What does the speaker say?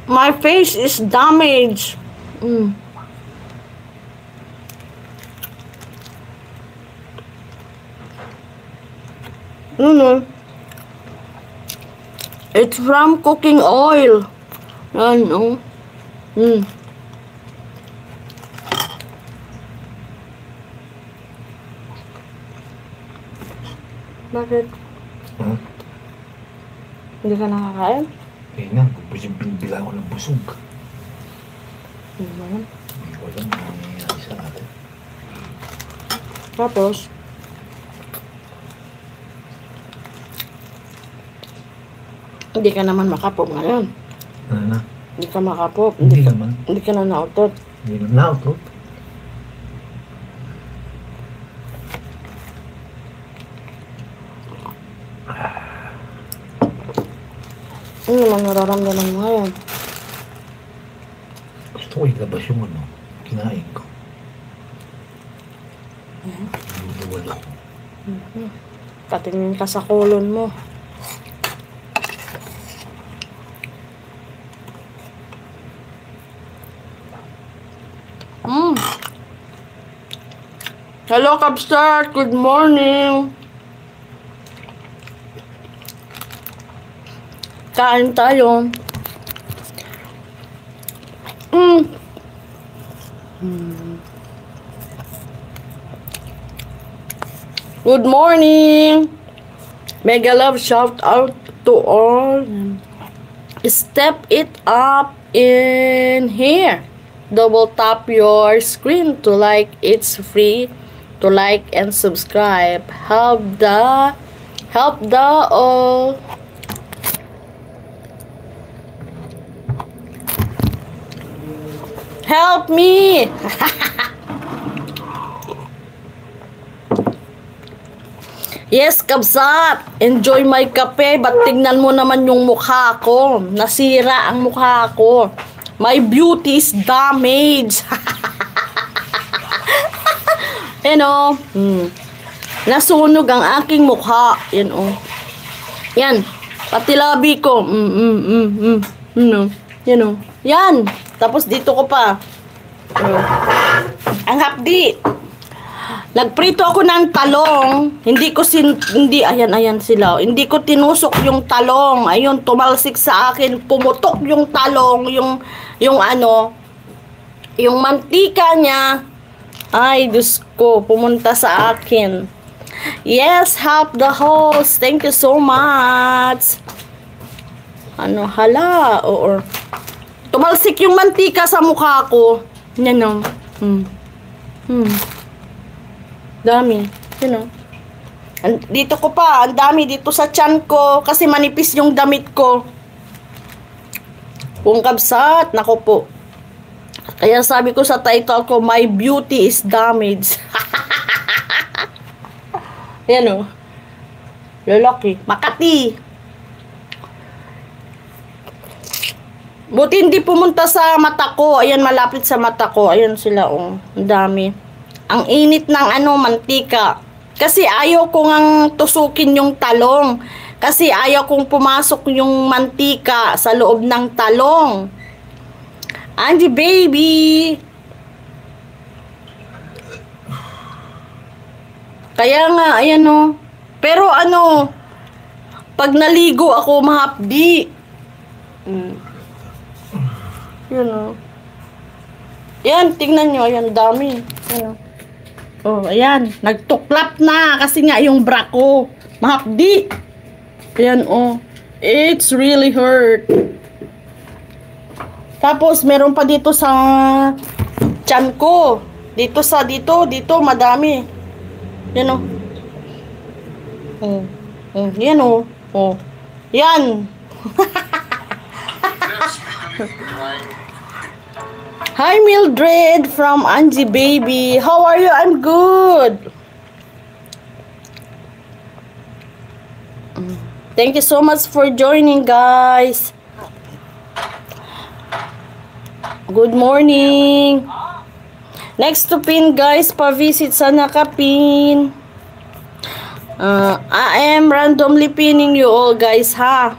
My face is damaged. It's from cooking oil. Ano? Bakit? Hindi ka nakakain? Eh nga, bila ko ng busog. Hindi naman. Hindi ko alam kung ano nangyayari sa atin. Tapos, hindi ka naman makapog ngayon. Ano na? Hindi ka makapog. Hindi naman. Hindi ka na nautot. Hindi naman nautot. Ano naman nararamdaman mo ngayon? Gusto ko ilabas yung ano, kinain ko. Luluwal ako. Patingin ka sa kolon mo. Hello, Kapstart! Good morning! Kain tayo. Good morning! Mega love shout out to all. Step it up in here. Double tap your screen to like. It's free to like and subscribe. Help the all. Help me! Yes, Kabsat! Enjoy my kape, but tingnan mo naman yung mukha ko. Nasira ang mukha ko. My beauty is damaged. Yan o. Nasunog ang aking mukha. Yan o. Yan. Pati labi ko. Yan o. Yan. Tapos dito ko pa. Ang hapdi. Nagprito ako ng talong. Ayan sila. Hindi ko tinusok yung talong. Ayun, tumalsik sa akin. Pumutok yung talong. Yung mantika niya. Ay, Diyos ko. Pumunta sa akin. Yes, help the host. Thank you so much. Hala. Or tumalsik yung mantika sa mukha ko. Yan o. Dami. Yan o. Dito ko pa. Ang dami dito sa tiyan ko. Kasi manipis yung damit ko. Kung Kabsat. Nako po. Kaya sabi ko sa title ko, my beauty is damaged. Yan o. Lalaki. Makati. Buti hindi pumunta sa mata ko. Ayan, malapit sa mata ko. Ayan sila, oh. Ang dami. Ang init ng mantika. Kasi ayaw ko ngang tusukin yung talong. Kasi ayaw kong pumasok yung mantika sa loob ng talong. Andy baby! Kaya nga, ayan oh. Pero pag naligo ako, mahapdi. Yan o. Yan, tingnan nyo. Ayan, dami. Ayan o. Oh, ayan. Nagtuklap na. Kasi nga yung bra ko. Mahapdi. Ayan o. It's really hurt. Tapos, meron pa dito sa tiyan ko. Dito, madami. Yan o. Yan o. Oh. Yan. Hi Mildred from Angie Baby. How are you? I'm good. Thank you so much for joining, guys. Good morning. Next to pin, guys, pa-visit sa nakapin. I am randomly pinning you all, guys, ha?